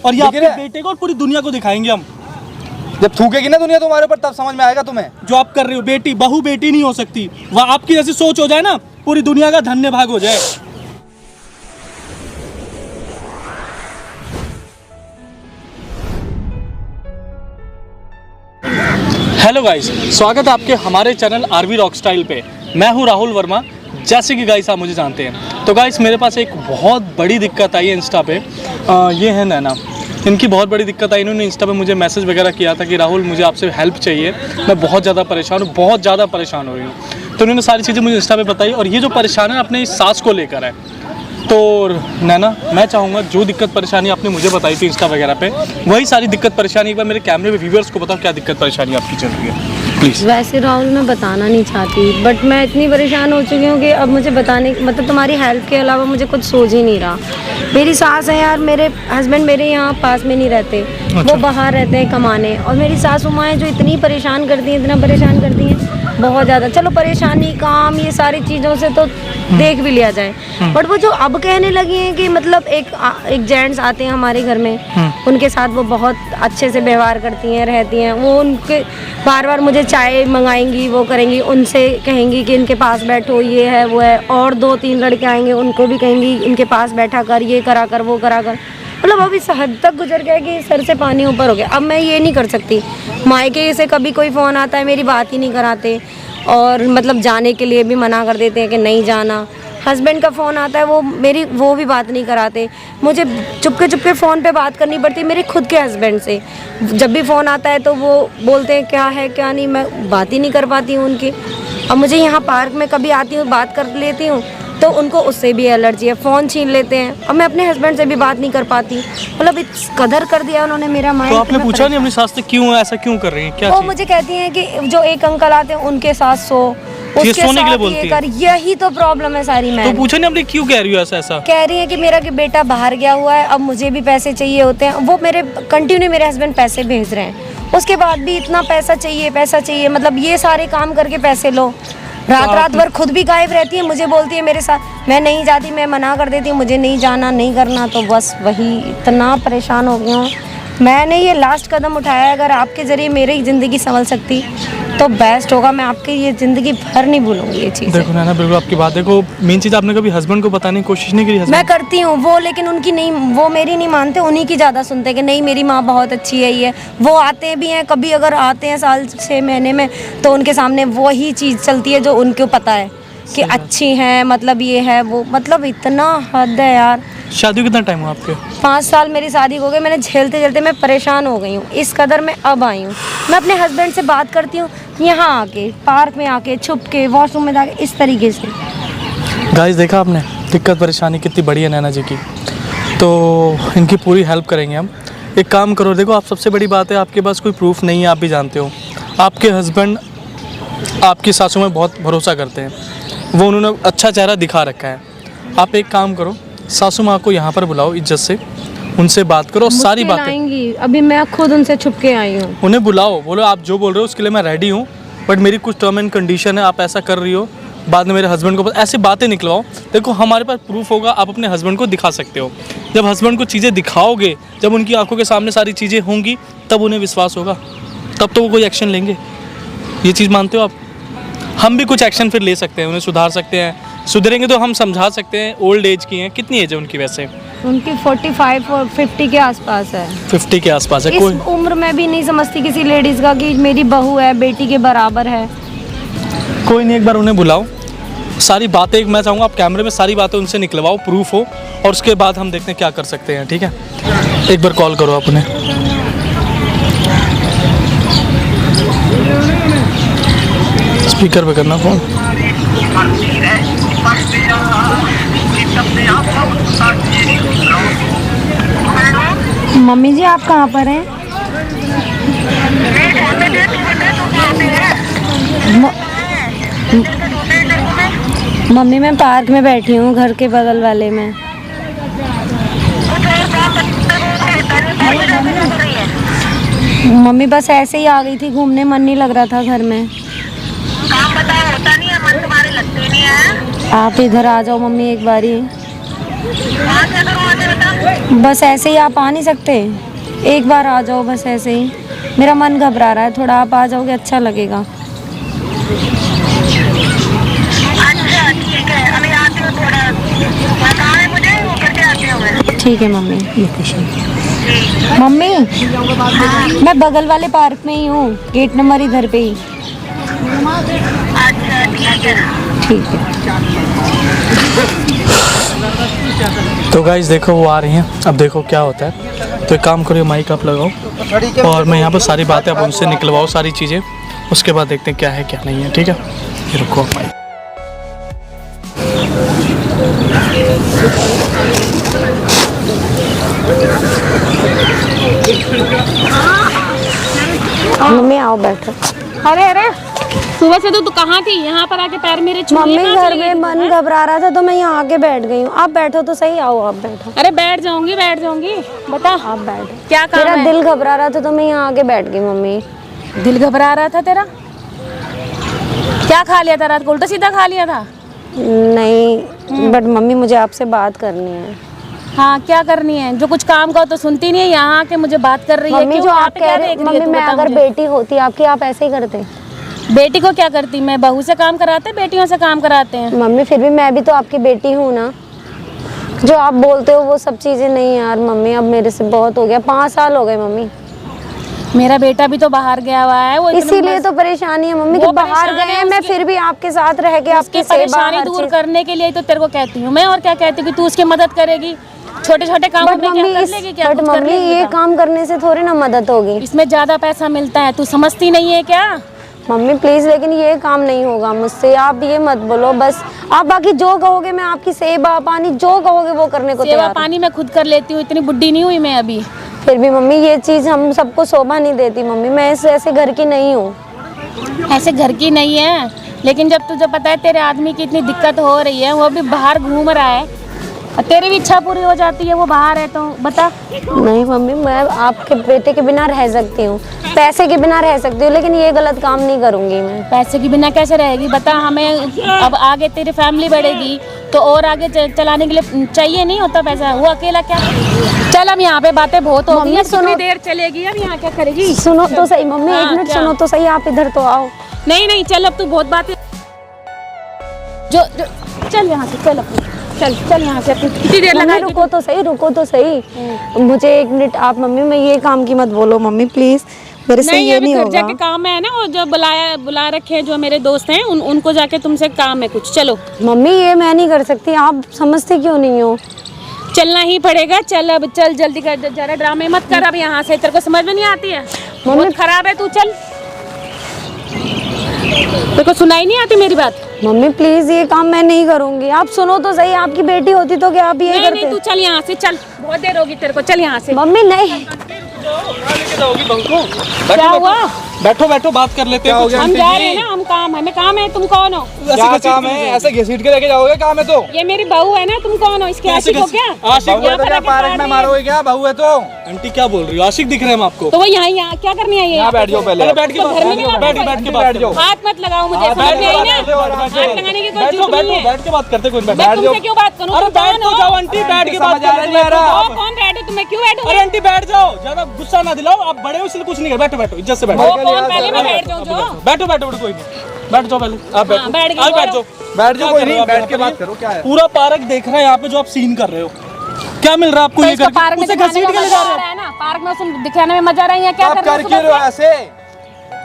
और ये आपके बेटे को और पूरी दुनिया को दिखाएंगे हम। जब थूकेगी ना दुनिया तुम्हारे ऊपर तब समझ में आएगा तुम्हें। जो आप कर रहे हो, बेटी बहू बेटी नहीं हो सकती, वह आपकी जैसी सोच हो जाए ना, पूरी दुनिया का धन्य भाग हो जाए। हेलो गाइस, स्वागत है आपके हमारे चैनल आरवी रॉक स्टाइल पे। मैं हूं राहुल वर्मा। जैसे कि गाइस आप मुझे जानते हैं, तो गाइस मेरे पास एक बहुत बड़ी दिक्कत आई है इंस्टा पे। ये है नैना, इनकी बहुत बड़ी दिक्कत आई। इन्होंने इंस्टा पे मुझे मैसेज वगैरह किया था कि राहुल मुझे आपसे हेल्प चाहिए, मैं बहुत ज़्यादा परेशान हूँ, बहुत ज़्यादा परेशान हो रही हूँ। तो उन्होंने सारी चीज़ें मुझे इंस्टा पे बताई, और ये जो परेशान है अपने इस सास को लेकर है। तो नैना, मैं चाहूँगा जो दिक्कत परेशानी आपने मुझे बताई थी इंस्टा वगैरह पे, वही सारी दिक्कत परेशानी एक बार मेरे कैमरे पे व्यूअर्स को बताओ, क्या दिक्कत परेशानी आपकी चल रही है प्लीज़। वैसे राहुल मैं बताना नहीं चाहती, बट मैं इतनी परेशान हो चुकी हूँ कि अब मुझे बताने मतलब तुम्हारी हेल्प के अलावा मुझे कुछ सोच ही नहीं रहा। मेरी सास है यार, मेरे हस्बैंड मेरे यहाँ पास में नहीं रहते। अच्छा। वो बाहर रहते हैं कमाने, और मेरी सासू माँ जो इतनी परेशान करती हैं, इतना परेशान करती हैं बहुत ज़्यादा। चलो परेशानी काम ये सारी चीज़ों से तो देख भी लिया जाए, बट वो जो अब कहने लगी हैं कि मतलब एक जेंट्स आते हैं हमारे घर में, उनके साथ वो बहुत अच्छे से व्यवहार करती हैं, रहती हैं। वो उनके बार बार मुझे चाय मंगाएंगी, वो करेंगी, उनसे कहेंगी कि इनके पास बैठो, ये है वो है। और 2-3 लड़के आएंगे, उनको भी कहेंगी इनके पास बैठा कर, ये करा कर, वो करा कर। मतलब अब इस हद तक गुजर गया कि सर से पानी ऊपर हो गया। अब मैं ये नहीं कर सकती। मायके से कभी कोई फ़ोन आता है, मेरी बात ही नहीं कराते, और मतलब जाने के लिए भी मना कर देते हैं कि नहीं जाना। हस्बैंड का फ़ोन आता है, वो भी बात नहीं कराते। मुझे चुपके फ़ोन पे बात करनी पड़ती है मेरे खुद के हस्बैंड से। जब भी फ़ोन आता है तो वो बोलते हैं क्या है क्या नहीं, मैं बात ही नहीं कर पाती हूँ उनकी। अब मुझे यहाँ पार्क में कभी आती हूँ, बात कर लेती हूँ, तो उनको उससे भी एलर्जी है, फ़ोन छीन लेते हैं। अब मैं अपने हस्बैंड से भी बात नहीं कर पाती। मतलब इस कदर कर दिया उन्होंने मेरा माइंड। तो आपने पूछा नहीं अपनी सास से क्यों ऐसा क्यों कर रही है, क्या वो मुझे कहती हैं कि जो एक अंकल आते हैं उनके साथ सो, उसके सोने के लिए साथ बोलती ये कर। यही तो प्रॉब्लम है सारी। मैं तो पूछा नहीं आपने क्यों कह रही हो ऐसा? कह रही है कि मेरा कि बेटा बाहर गया हुआ है, अब मुझे भी पैसे चाहिए होते हैं। वो मेरे कंटिन्यू मेरे हस्बैंड पैसे भेज रहे हैं, उसके बाद भी इतना पैसा चाहिए। मतलब ये सारे काम करके पैसे लो। रात भर खुद भी गायब रहती है, मुझे बोलती है मेरे साथ मैं नहीं जाती, मैं मना कर देती हूँ, मुझे नहीं जाना नहीं करना। तो बस वही इतना परेशान हो गई हूँ। मैंने ये लास्ट कदम उठाया, अगर आपके ज़रिए मेरी ज़िंदगी संभल सकती तो बेस्ट होगा। मैं आपकी ये ज़िंदगी भर नहीं भूलूंगी ये चीज़। देखो ना, बिल्कुल आपकी बात। देखो मेन चीज़, आपने कभी हस्बैंड को बताने की कोशिश नहीं करी? मैं करती हूँ वो, लेकिन उनकी नहीं, वो मेरी नहीं मानते, उन्हीं की ज़्यादा सुनते कि नहीं मेरी माँ बहुत अच्छी है। ये वो आते भी हैं कभी, अगर आते हैं साल 6 महीने में, तो उनके सामने वही चीज़ चलती है जो उनको पता है कि अच्छी हैं, मतलब ये है वो। मतलब इतना हद है यार। शादी कितना टाइम हुआ आपके? 5 साल मेरी शादी हो गई। मैंने झेलते मैं परेशान हो गई हूँ, इस कदर मैं अब आई हूँ। मैं अपने हस्बैंड से बात करती हूँ यहाँ आके, पार्क में आके, छुप के, वॉशरूम में जाके, इस तरीके से। गाइस देखा आपने दिक्कत परेशानी कितनी बड़ी है नैना जी की। तो इनकी पूरी हेल्प करेंगे हम। एक काम करो, देखो आप, सबसे बड़ी बात है आपके पास कोई प्रूफ नहीं है, आप भी जानते हो। आपके हस्बैंड आपकी सासू में बहुत भरोसा करते हैं, वो उन्होंने अच्छा चेहरा दिखा रखा है। आप एक काम करो, सासू माँ को यहाँ पर बुलाओ, इज्जत से उनसे बात करो, सारी बातें आएंगी। अभी मैं खुद उनसे छुप के आई हूँ। उन्हें बुलाओ, बोलो आप जो बोल रहे हो उसके लिए मैं रेडी हूँ, बट मेरी कुछ टर्म एंड कंडीशन है, आप ऐसा कर रही हो, बाद में मेरे हस्बैंड को ऐसी बातें निकलवाओ। देखो हमारे पास प्रूफ होगा, आप अपने हस्बैंड को दिखा सकते हो। जब हस्बैंड को चीज़ें दिखाओगे, जब उनकी आंखों के सामने सारी चीज़ें होंगी, तब उन्हें विश्वास होगा, तब तो वो कोई एक्शन लेंगे। ये चीज़ मानते हो आप? हम भी कुछ एक्शन फिर ले सकते हैं, उन्हें सुधार सकते हैं। सुधरेंगे तो हम समझा सकते हैं। ओल्ड एज की हैं, कितनी एज है उनकी वैसे? उनकी 45 और 50 के आसपास है। 50 के आसपास है। इस उम्र में भी नहीं समझती किसी लेडीज़ का कि मेरी बहू है, बेटी के बराबर है। कोई नहीं, एक बार उन्हें बुलाओ, सारी बातें, मैं चाहूँगा आप कैमरे में सारी बातें उनसे निकलवाओ, प्रूफ हो, और उसके बाद हम देखते हैं क्या कर सकते हैं। ठीक है, एक बार कॉल करो आप उन्हें। स्पीकर पे करना फ़ोन। मम्मी जी आप कहाँ पर हैं? मम्मी मैं पार्क में बैठी हूँ, घर के बगल वाले में। मम्मी बस ऐसे ही आ गई थी घूमने, मन नहीं लग रहा था घर में। काम बताओ, होता नहीं है, मन तुम्हारे लगते नहीं है। आप इधर आ जाओ मम्मी एक बारी। बस ऐसे ही आप आ नहीं सकते? एक बार आ जाओ बस ऐसे ही, मेरा मन घबरा रहा है थोड़ा, आप आ जाओगे अच्छा लगेगा। अच्छा ठीक है, अभी आती हूँ, थोड़ा काम है मुझे, वो करके आती हूँ मैं। ठीक है मम्मी। मम्मी मैं बगल वाले पार्क में ही हूँ, गेट नंबर इधर पे ही। अच्छा ठीक है। ठीक है। तो गाइस देखो वो आ रही हैं, अब देखो क्या होता है। तो एक काम करो, माइक आप लगाओ और मैं यहाँ पर सारी बातें आप उनसे निकलवाओ सारी चीज़ें, उसके बाद देखते हैं क्या है क्या नहीं है, ठीक है। ये रुको माइक। मम्मी आओ बैठो। अरे अरे सुबह से तो तू कहाँ थी? यहाँ पर आके पैर मेरे छू मम्मी लिए, कहाँ घर चली में गई? मन घबरा रहा था तो मैं यहाँ आके बैठ गई हूँ। आप बैठो तो सही, आओ आप बैठो। अरे बैठ जाऊंगी बता। आप बैठो। क्या काम मेरा है? दिल घबरा रहा था तो मैं यहाँ आके बैठ गई मम्मी। दिल घबरा रहा था तेरा? क्या खा लिया था रात को? उल्टा सीधा खा लिया था? नहीं बट मम्मी मुझे आपसे बात करनी है। हाँ क्या करनी है? जो कुछ काम कहो तो सुनती नहीं है, यहाँ आके मुझे बात कर रही है। मम्मी क्यों? जो यहाँ आप पे कह क्या रहे, देख रही मम्मी है तू? मैं बता अगर मुझे। बेटी होती आपकी, आप ऐसे ही करते? बेटी को क्या करती? मैं बहू से काम कराते, बेटियों से काम कराते हैं। मम्मी फिर भी मैं भी तो आपकी बेटी हूँ ना। जो आप बोलते हो वो सब चीजें नहीं यार मम्मी, अब मेरे से बहुत हो गया। 5 साल हो गए मम्मी। मेरा बेटा भी तो बाहर गया हुआ है, वो इसीलिए तो परेशानी है मम्मी, वो कि बाहर परेशान गए है हैं, मैं उसकी- फिर भी आपके साथ रह के आपकी सेवा परेशानी हर दूर चीज। करने के लिए तो तेरे को कहती हूँ मैं, और क्या कहती हूँ कि तू उसकी मदद करेगी छोटे छोटे काम बट में, क्या मम्मी कर लेगी? क्या कुछ कर मम्मी लेगी ये बता? काम करने से थोड़ी ना मदद होगी। इसमें ज्यादा पैसा मिलता है, तू समझती नहीं है क्या? मम्मी प्लीज, लेकिन ये काम नहीं होगा मुझसे, आप ये मत बोलो बस। आप बाकी जो कहोगे मैं आपकी सेवा पानी जो कहोगे वो करने को सेवा तैयार हूँ। पानी मैं खुद कर लेती हूँ, इतनी बुड्ढी नहीं हुई मैं अभी। फिर भी मम्मी ये चीज हम सबको शोभा नहीं देती मम्मी, मैं ऐसे घर की नहीं हूँ। ऐसे घर की नहीं है, लेकिन जब तुझे पता है तेरे आदमी की इतनी दिक्कत हो रही है, वो भी बाहर घूम रहा है, और तेरी भी इच्छा पूरी हो जाती है वो बाहर है, तो बता। नहीं मम्मी, मैं आपके बेटे के बिना रह सकती हूँ, पैसे के बिना रह सकती हूँ, लेकिन ये गलत काम नहीं करूँगी मैं। पैसे के बिना कैसे रहेगी बता? हमें अब आगे तेरी फैमिली बढ़ेगी तो और आगे चलाने के लिए चाहिए नहीं होता पैसा, वो अकेला क्या? चल अब यहाँ पे बातें बहुत हो गई मम्मी है, कितनी सुनो। देर चलेगी अब यहाँ, क्या करेगी? सुनो तो सही मम्मी, हाँ, एक मिनट क्या? सुनो तो सही, आप इधर तो आओ। नहीं नहीं चल, अब तू बहुत बातें जो चल यहाँ से, चल अपनी चल यहाँ से, अपनी कितनी देर मम्मी लगाएगी? रुको तो सही मुझे एक मिनट। आप मम्मी मैं ये काम की मत बोलो मम्मी प्लीज, मेरे से नहीं ये अभी नहीं घर होगा। जाके काम है ना, वो जो बुला रखे हैं जो मेरे दोस्त हैं, उनको जाके तुमसे काम है कुछ। चलो मम्मी ये मैं नहीं कर सकती, आप समझते क्यों नहीं हो? चलना ही पड़ेगा, चल अब चल जल्दी कर, जरा ड्रामे मत कर अब यहाँ से, तेरे को समझ में नहीं आती है? बहुत खराब है तू, चल। तेरे को सुनाई नहीं आती मेरी बात? मम्मी प्लीज ये काम मैं नहीं करूंगी, आप सुनो तो सही, आपकी बेटी होती तो क्या आप ये नहीं नहीं करते? तू चल यहाँ से, चल बहुत देर होगी तेरे को, चल यहाँ से। मम्मी नहीं, क्या हुआ? बैठो बैठो बात कर लेते हैं कुछ। हम जा रहे हैं ना, हम काम है, मैं काम है, तुम कौन हो? क्या काम है? ऐसे घसीट के लेके जाओगे? काम है तो ये मेरी बहू है ना, तुम कौन हो? इसके आशिक हो क्या? आशिक बहू है तो क्या पार्क में मारोगे क्या? बहू है तो आंटी क्या बोल रही हो? आशिक दिख रहे हैं हम आपको? तो वो यहाँ क्या करनी है? ये यहाँ बैठ जाओ पहले। अरे बैठ के तो घर में नहीं बैठ के बैठ बात करो। हाथ मत लगाओ मुझे, समझ में आई ना? हाथ लगाने की कोई बैठो जरूरत नहीं बैठो है। बैठ के बात करते कोई मैं बैठ तुमसे क्यों बात करूं? अरे तुम बैठ कौन तो हो? जाओ आंटी, बैठ के बात समझ आ कर रही लेते है मेरा। हैं। वो कौन बैठे? तुम्हें क्यों बैठो? अरे आंटी बैठ जाओ, ज्यादा गुस्सा ना दिलाओ, आप बड़े हो इसलिए कुछ नहीं कर। बैठो बैठो इज्जत से बैठो। वो कौन? पहले मैं बैठ जाऊं जो? बैठो बैठो बैठो, कोई नहीं, बैठ जाओ पहले आप हाँ, बैठ गई, आप बैठ बोलो। जाओ। बैठ जाओ, क्या कोई कर रहे नहीं, हो आप बैठ यहाँ के पर? बात करो। क्या है? पूरा पार्क देख रहा है यहाँ पे जो आप सीन कर रहे हो, क्या मिल रहा है आपको? तो ये इसको करके पार्क में उसे दिखाने घसीट में के ले मजा जा आ रहे रहा है ना? पार्क में उसे दिखाने में मजा आ रहा है, या क्या आप कर रहे कर क्यों रहे हो ऐसे?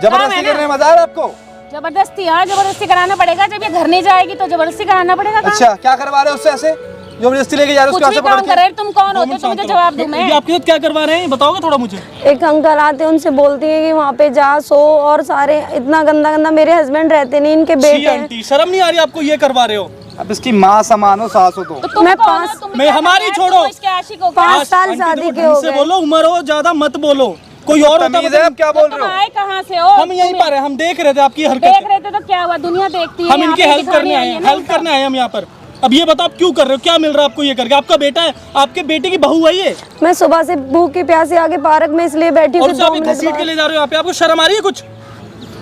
जबरदस्ती ना? करने में मजा आ रहा है आपको? जबरदस्ती? हाँ जबरदस्ती कराना पड़ेगा, जब ये घर नहीं जाएगी तो जबरदस्ती कराना पड़ेगा काम। अच्छा क्या करवा रहे हो उससे ऐसे? जबरदस्ती लेके जा रहे हो कुछ उसको भी ऐसे काम पकड़ कर के? रहे हो, तुम कौन हो तो मुझे जवाब दूं मैं? ये आपके साथ क्या करवा रहे हैं बताओगे थोड़ा मुझे? एक अंकल आते हैं, उनसे बोलती है कि वहाँ पे जा सो, और सारे इतना गंदा गंदा, मेरे हस्बैंड रहते नहीं, इनके छी बेटे हैं। आंटी, शर्म नहीं आ रही आपको? ये करवा रहे हो? अब इसकी माँ समान हो, सास हो तो तो तुम मैं कौन हो? पाँच- तुम मैं क्या हमारी करना है? छोड़ो। तुम इसके आशिक हो क्या? 5 साल आंटी, शादी देखो, के ढंग हो से गए। बोलो, उम्र हो ज्यादा मत बोलो, कोई और होता तमीज है, अब क्या बोल तुम रहे हो? आए कहाँ से हो? हम यहीं पर हैं, हम देख रहे थे आपकी देख हरकत, रहे थे तो क्या हुआ? दुनिया देखती है। हम यहाँ इनकी पे हेल्प दिखाने करने आए आई हैं, है ना हेल्प करने आए हैं हम यहाँ पर। अब ये बताओ आप क्यों कर रहे हो? क्या मिल रहा है आपको ये करके? आपका बेटा है, आपके बेटे की बहू है ये, मैं सुबह से भूखी प्यासी आगे पार्क में इसलिए बैठी और हूँ। उसे अभी घसीट के ले जा रहे हो यहाँ पे। आपको शर्म आ रही है कुछ?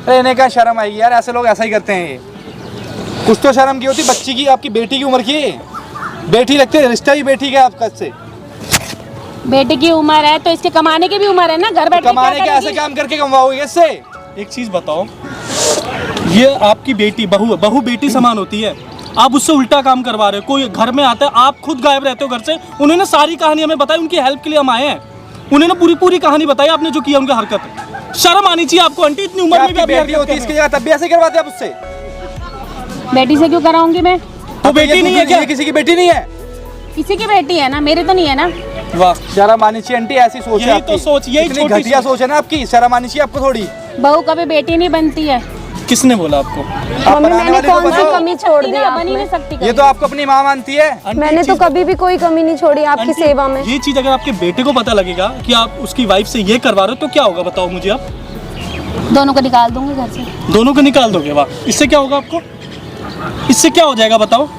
अरे इन्हें क्या शर्म आएगी यार? ऐसे लोग ऐसा ही करते हैं। ये कुछ तो शर्म की होती, बच्ची की, आपकी बेटी की उम्र की। बेटी लगती है, रिश्ता ही बेटी का आपका इससे। बेटे की उम्र है तो इसके कमाने की भी उम्र है ना, घर बैठ के कमाने के क्या ऐसे करेगी? काम करके कमवाओगे इससे। एक चीज़ बताओ, ये आपकी बेटी बहू बहू बेटी समान होती है, आप उससे उल्टा काम करवा रहे हो। कोई घर में आता है, आप खुद गायब रहते हो घर से। उन्होंने सारी कहानी हमें बताई, उनकी हेल्प के लिए हम आए हैं। उन्होंने पूरी पूरी कहानी बताई आपने जो किया, उनकी हरकत। शर्म आनी चाहिए आपको आंटी, इतनी उम्र में भी आपकी आप बेटी होती है इसकी जगह तब भी ऐसे करवाते आप उससे। बेटी से क्यों कराऊंगी मैं? तो बेटी नहीं है क्या? ये किसी की बेटी नहीं है। किसी की बेटी है ना, मेरी तो नहीं है ना। वाह, शर्म आनी चाहिए आंटी, ऐसी सोच है यही आपकी। तो सोच, यही इतनी छोटी घटिया सोच। सोच है ना आपकी, शर्म आनी चाहिए आपको थोड़ी। बहू कभी बेटी नहीं बनती है। किसने बोला आपको? आप मम्मी बनाने मैंने वाली तो कौन सी बताओ। कमी छोड़ दी ना, आप बन ही नहीं में? सकती ये कभी। तो आपको अपनी माँ मानती है। आंटी, मैंने एक तो चीज़- कभी भी कोई कमी नहीं छोड़ी आपकी आंटी, सेवा में। ये चीज अगर आपके बेटे को पता लगेगा कि आप उसकी वाइफ से ये करवा रहे हो तो क्या होगा बताओ मुझे आप? दोनों को निकाल दूंगी घर से। दोनों को निकाल दोगे? वाह, इससे क्या होगा आपको? इससे क्या हो जाएगा बताओ?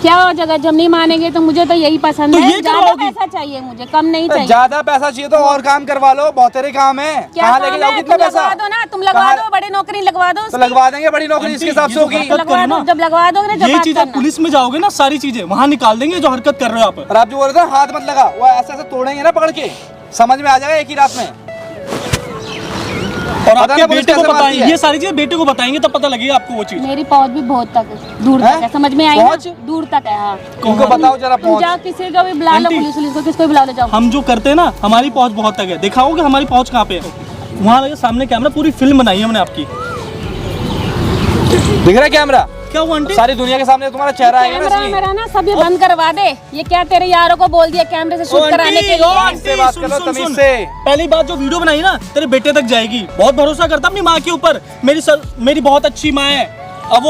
क्या हो जाएगा? जब नहीं मानेंगे तो मुझे तो यही पसंद तो है। ये ज्यादा करवाओगी? पैसा चाहिए मुझे, कम नहीं चाहिए। ज्यादा पैसा चाहिए तो और काम करवा लो, बहुत तेरे काम है। क्या कहाँ काम लेके जाओगे है? इतना तुम पैसा? लगवा दो ना, तुम लगवा कहाँ- दो, बड़ी नौकरी लगवा दो तो उसकी। लगवा देंगे बड़ी नौकरी इसके हिसाब से होगी। ये तो लगवा करो दो, ना। जब लगवा दोगे ना, जब ये बात चीज आप करना। पुलिस में जाओगे ना, सारी चीजें वहाँ निकाल देंगे जो हरकत कर रहे हो आप। और आप जो बोल रहे थे हाथ मत लगा, वो ऐसे ऐसे तोड़ेंगे ना पकड़ के, समझ में आ जाएगा एक ही रात में। और पता आपके ना पुलिस बेटे को कैसे मारती बताएंगे, है। ये सारी चीजें बेटे को बताएंगे तब पता लगेगा आपको वो चीज। मेरी पहुंच भी बहुत तक दूर हैं? तक है, समझ में आई ना? पहुंच? दूर तक है। हाँ, उनको बताओ जरा तुम पहुंच। जाओ किसी को भी बुला लो, आंटी। पुलिस को किसको भी बुला लो, जाओ। हम जो करते हैं ना, हमारी पहुंच बहुत तक है। दिखाओगे हमारी पहुंच कहाँ पे है? वहाँ लगे सामने कैमरा, पूरी फिल्म बनाई है हमने आपकी। दिख रहा है कैमरा? क्या हुआ आंटी? सारी दुनिया के सामने तुम्हारा चेहरा आएगा ना कैमरा असली। मेरा ना सब ये बंद करवा दे। ये क्या तेरे यारों को बोल दिया कैमरे से ओ शूट कराने आंटी, के ओ लिए? आंटी, इससे बात सुन, करो सुन, तमीज सुन। से। पहली बात जो वीडियो बनाई ना, तेरे बेटे तक जाएगी। बहुत भरोसा करता अपनी माँ के ऊपर। मेरी बहुत अच्छी माँ है। अब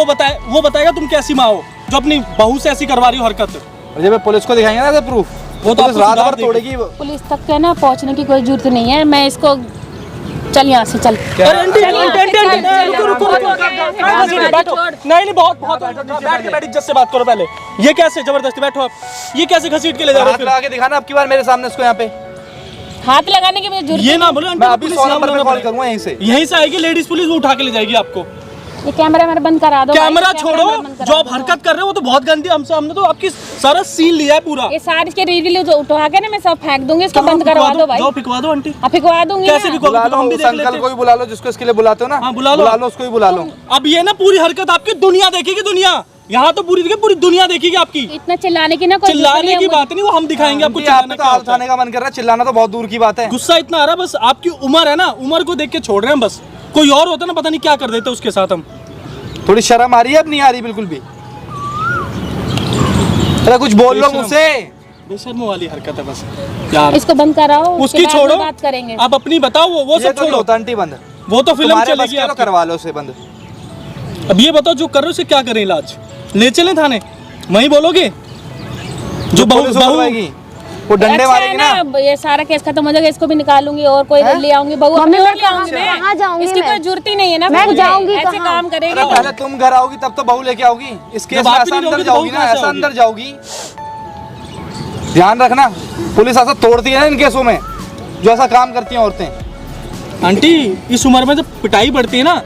वो बताएगा तुम कैसी माँ हो जो अपनी बहू से ऐसी करवा रही हो हरकत। और जब पुलिस को दिखाएंगे ना प्रूफ, वो तो पुलिस आपको रात सुधार भर देगी। तोड़ेगी। पुलिस तक के ना पहुंचने की कोई जरूरत नहीं है। मैं इसको चल यहाँ से चल। अरे आंटी, चल यहाँ से, आंटी, चल, आंटी, चल, रुको, रुको, बहुत रुको, हो गया, बैठो, शादी बैठो। छोड़। नहीं, बहुत बैठ के बैठ, इज्जत से बात करो पहले। ये कैसे जबरदस्ती? बैठो आप। ये कैसे घसीट के ले जा रहे हाथ हो लगा के दिखाना अब की बार मेरे सामने इसको यहाँ पे। हाथ लगाने की मुझे फिर? जरूरत ये ना बोलो मैं आंटी, अभी पुलिस 100 यहाँ नंबर पे बुलाना कॉल पड़ेगा। करूंगा यहीं से। यहीं से आएगी लेडीज पुलिस, वो उठा के ले जाएगी आपको। ये कैमरा मेरा बंद करा दो भाई, कैमरा कैमरा छोड़ो, बंद करा जो आप दो। हरकत कर रहे हो वो तो बहुत गंदी। हमने तो आपकी सारा सीन लिया है पूरा। ये सारी के रील जो उठा के ना मैं सब फेंक दूंगी, इसको तो बंद करवा दो भाई। जाओ फिकवा दो आंटी। अब फिकवा दूंगी कैसे ना। फिकवा बुला लो हम भी उस देख अंकल लेते को भी बुला लो जिसको इसके लिए बुलाते हो ना। हाँ, बुला लो। बुला लो उसको भी बुला लो। अब ये ना पूरी हरकत आपकी दुनिया देखेगी। दुनिया यहाँ तो पूरी दुनिया देखेगी आपकी। इतना चिल्लाने की ना कोई जरूरत चिल्लाने नहीं की है। बात नहीं, वो हम दिखाएंगे आपको आंटी, आप चिल्लाना पे तो क्या हाथ होता है। उठाने का मन कर रहा है, चिल्लाना तो बहुत दूर की बात है। गुस्सा इतना आ रहा है, बस आपकी उम्र है ना, उम्र को देख के छोड़ रहे हैं बस। कोई और होता ना, पता नहीं क्या कर देते उसके साथ हम। थोड़ी शर्म आ रही है? अब नहीं आ रही बिल्कुल भी। अरे कुछ बोल लो बेशर्म। मुझसे। बेशर्मों वाली हरकत है बस यार। इसको बंद कराओ, उसकी उसके बाद छोड़ो, में बात करेंगे। आप अपनी बताओ। वो ये सब तो नहीं छोड़ो, होता आंटी बंद। वो तो फिल्म तुम्हारे बस चलेगी का तो आपकी। करवा लो उसे बंद। अब ये बताओ जो कर रहे हो उसे क्या करें इलाज? ले चलें थाने? वहीं बोलोगे जो पुलिस बहू उठवाएगी, वो डंडे अच्छा मारेगी है ना। ना, ये सारा केस खत्म हो जाएगा, इसको भी निकालूंगी और कोई हैं? ले आऊंगी। बहू मम्मी, अपनी और मैं ले आऊंगी कहाँ- मैं। कहाँ जाऊंगी इसकी मैं? कोई जरूरत ही नहीं है ना। मैं मुझे। जाऊंगी ऐसे कहाँ? काम करेगी अरे तो। पहले तुम घर आओगी तब तो बहू लेके आओगी। इस केस जब में आप ही ऐसा नहीं अंदर रहोगी तो जाओगी बहू ना, कहाँ से ऐसा आओगी? अंदर जाओगी। ध्यान रखना, पुलिस ऐसा तोड़ती है ना इन केसों में, जो ऐसा काम करती हैं औरतें। आंटी इस उम्र में जब पिटाई पड़ती है ना,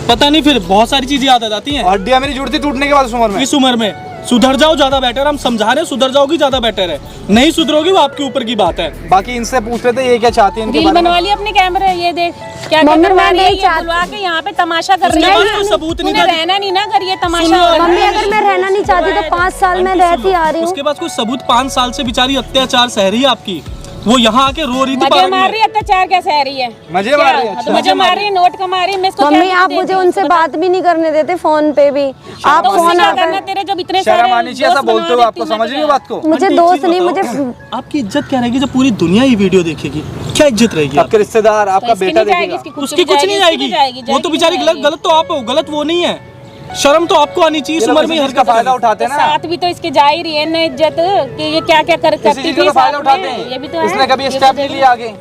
पता नहीं फिर बहुत सारी चीजें याद आ जाती हैं। हड्डियां मेरी जुड़ती टूटने के बाद उस उम्र में। इस उम्र में सुधर जाओ ज्यादा बेटर। हम समझा रहे हैं, सुधर जाओगी ज्यादा बेटर है। नहीं सुधरोगी वो आपके ऊपर की बात है। बाकी इनसे पूछ रहे थे ये क्या चाहती है इनके रील बारे में। बनवा ली अपने कैमरे, ये देख क्या मम्मी, करवा मैं रही है, नहीं ये चाहती। बुलवा के यहाँ पे तमाशा कर रही उसके पास है। कोई सबूत नहीं तूने था। रहना नहीं ना कर, ये तमाशा सुनो, हो रहा है। मम्मी अगर मैं रहना नहीं चाहती तो 5 साल में आंटी, रहती सुनो, आ रही हूँ। उसके पास कोई सबूत 5 साल से बेचारी अत्याचार सह रही है आपकी। वो यहाँ आके रो रही थी मजे पार्क मार में। रही है, अत्याचार क्या सह रही है? मजे क्या? मार रही है, हाँ, तो अच्छा। मजे मार रही है, नोट कमा रही है। मैं इसको मम्मी क्या आप देती मुझे हूँ? उनसे बात भी नहीं करने देते फोन पे भी। आप तो उससे फोन क्या आकर करना तेरे जब इतने शर्म सारे आनी चाहिए, ऐसा दोस्त बोलते हो बनवा आपको, देती हैं समझ रही हो बात को? मुझे आंटी, दोस्त एक चीज़ नहीं, बताओ, मुझे आपकी इज्जत क्या रहेगी जब पूरी दुनिया ये वीडियो देखेगी? क्या इज्जत रहेगी आपके रिश्तेदार, तो आपका इसकी बेटा नहीं जाएगी, देखेगा। इसकी खुद उसकी की कुछ नहीं इसकी जाएगी। भी वो तो बेचारी जाएगी। गलत तो आप हो, गलत वो नहीं है। शर्म तो आपको आनी चाहिए। ये इस लोग उम्र में इसी ही चीज़ का हरकत फायदा करें। उठाते हैं ना। साथ भी तो इसके जा ही रही है ना इज्जत, कि ये क्या क्या इसी करती चीज थी का फायदा साथ उठाते में। ये भी तो हैं। है। इसने कभी ये स्टेप तो नहीं लिया आगे।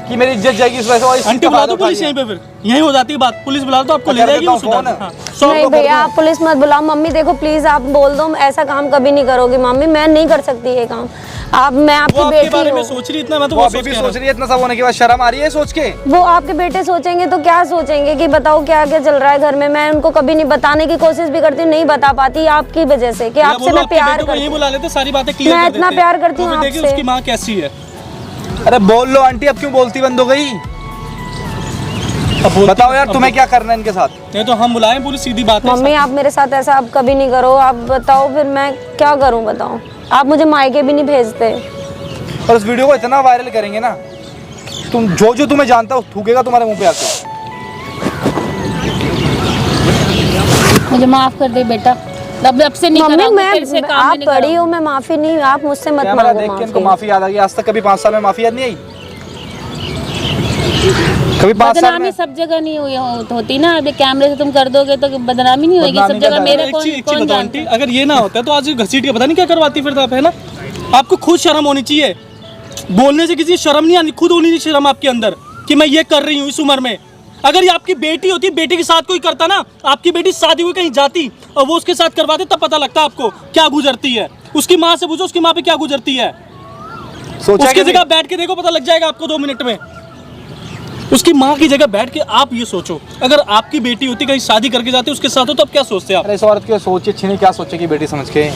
कि मेरी इज्जत जाएगी इस वजह से, और इस आंटी चीज़ का बुला फायदा दो उठा पुलिस लिया। यहीं पे, फिर यहीं हो जाती है बात, पुलिस बुला दो, आपको ले कर जाएगी देता वो हूँ सुधार। फोन। हाँ, सौ नहीं को कर भैया दो। आप पुलिस मत बुलाओ। मम्मी देखो प्लीज आप बोल दो, ऐसा काम कभी नहीं करोगी मम्मी, मैं नहीं कर सकती ये काम। मैं वो आपकी आपके बेटी बारे में हूँ। सोच रही इतना, मैं तो वो वो अभी भी सोच सोच रही है, इतना सब होने के बाद शर्म आ रही है सोच के। वो आपके बेटे सोचेंगे तो क्या सोचेंगे कि बताओ क्या क्या चल रहा है घर में। मैं उनको कभी नहीं बताने की कोशिश भी करती हूँ, नहीं बता पाती आपकी वजह से कि आपसे मैं प्यार करती यही हूँ। बुला लेते, सारी बातें क्लियर मैं कर देते। इतना प्यार करती हूँ तो फिर देखिए आपसे। उसकी माँ कैसी है। अरे बोल लो आंटी, अब क्यों बोलती बंद हो गई? अब बोलती- बताओ यार अब तुम्हें क्या करना है इनके साथ? नहीं तो हम बुलाएं, पूरी सीधी बात है। मम्मी आप मेरे साथ ऐसा आप कभी नहीं करो। आप बताओ फिर मैं क्या करूँ बताओ। आप मुझे मायके भी नहीं भेजते। और इस वीडियो को इतना वायरल करेंगे ना, तुम जो तुम्हें जानता हो थूकेगा तुम्हारे मुंह पे आके। मुझे माफ कर दे बेटा, अब से नहीं मम्मी कराऊंगी, तेरे से मैं काम आप नहीं बड़ी कराऊंगी। हो, मैं माफी नहीं, आप मुझसे मत कैमरा मांगो देख के इनको माफी। माफी याद आ गई। आज तक कभी 5 साल में माफी याद नहीं आई? कभी 5 साल बदनामी में? सब जगह नहीं होती ना। अब कैमरे से तुम कर दोगे तो बदनामी नहीं होगी सब बदनामी जगह। का मेरा एक कौन चीज कौन बताओ जानता आंटी, अगर ये ना होता तो आज घसीट के पता नहीं क्या करवाती फिर आप, है ना? आपको खुद शर्म होनी चाहिए, बोलने से किसी शर्म नहीं आनी, खुद होनी चाहिए शर्म आपके अंदर कि मैं ये कर रही हूँ इस उम्र में। अगर ये आपकी बेटी होती, बेटी के साथ कोई करता ना, आपकी बेटी शादी हुई कहीं जाती और वो उसके साथ करवाते, तब पता लगता आपको क्या गुजरती है। उसकी माँ से पूछो, उसकी माँ पे क्या गुजरती है। सोचा उसकी कि जगह बैठ के देखो, पता लग जाएगा आपको 2 मिनट में। उसकी माँ की जगह बैठ के आप ये सोचो, अगर आपकी बेटी होती कहीं शादी करके जाती उसके साथ हो, तो अब क्या सोचते आप? अरे इस औरत की सोच अच्छी नहीं, क्या सोचेगी बेटी समझ के?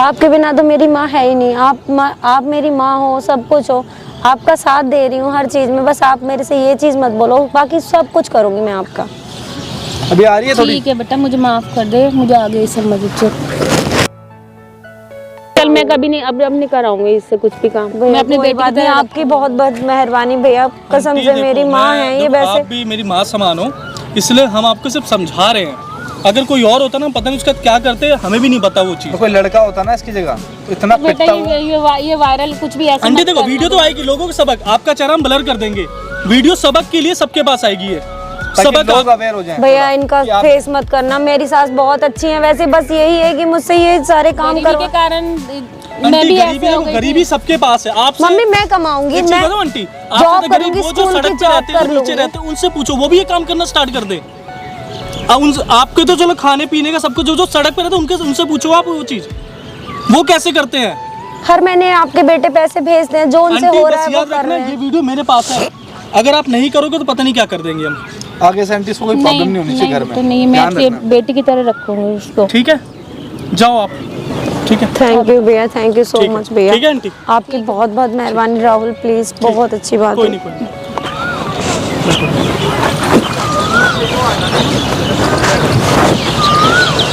आपके बिना तो मेरी माँ है ही नहीं। आप मेरी माँ हो, सब कुछ हो। आपका साथ दे रही हूँ हर चीज़ में, बस आप मेरे से ये चीज़ मत बोलो, बाकी सब कुछ करूँगी मैं आपका। अभी आ रही है थोड़ी? ठीक है बेटा, मुझे माफ कर दे, मुझे आगे समझ चल। मैं कभी नहीं, अब नहीं कराऊंगी इससे कुछ भी काम। मैं अपनी बेटी बात की नहीं, तरह आपकी बहुत बहुत मेहरबानी भैया, कसम आंटी, से देखो, मेरी माँ मैं- है ये। देखो, वैसे आप भी मेरी माँ समान हो, इसलिए हम आपको सिर्फ समझा रहे हैं। अगर कोई और होता ना, पता नहीं उसका क्या करते, हमें भी नहीं पता वो चीज़। तो कोई लड़का होता ना इसकी जगह तो इतना बेटा पिटता वो। ये वायरल कुछ भी ऐसा आंटी मत देखो, करना। वीडियो तो आएगी, लोगों को सबक, आपका चेहरा हम ब्लर कर देंगे। वीडियो सबक के लिए सबके पास आएगी है, ताकि सबक लोग अवेयर हो जाएं। भैया इनका कि आप- फेस मत करना। मेरी सास बहुत अच्छी है वैसे, बस यही है कि मुझसे ये सारे काम गरीबी करो। के कारण मैं आंटी भी गरीबी ऐसे हो देखो, गई गरीबी थी। सबके पास है। आप मम्मी मैं कमाऊंगी, एक चीज मैं बताऊं आंटी, जॉब आपसे तो गरीब करूंगी, वो जो स्कूल सड़क की पे जॉब रहते हैं, कर जो नीचे लूंगी। रहते हैं, उनसे पूछो, वो भी ये काम करना स्टार्ट कर दे। आपके तो चलो खाने पीने का सब कुछ, जो सड़क पे रहते हैं उनके, उनसे पूछो आप वो चीज, वो कैसे करते हैं। हर महीने आपके बेटे पैसे भेजते हैं, जो उनसे आंटी हो रहा बस है वो याद कर रखना, रहे ये हैं। वीडियो मेरे पास है, अगर आप नहीं करोगे तो पता नहीं क्या कर देंगे हम। आगे से आंटी को कोई प्रॉब्लम नहीं होनी चाहिए घर में। तो नहीं, मैं ध्यान अपनी रखना। बेटी की तरह रखूंगी उसको। ठीक है, जाओ आप। ठीक है, थैंक यू भैया, थैंक यू सो ठीक है, मच भैया। ठीक है आंटी, आपकी बहुत बहुत मेहरबानी राहुल, प्लीज बहुत अच्छी बात कोई है। नहीं, कोई नहीं।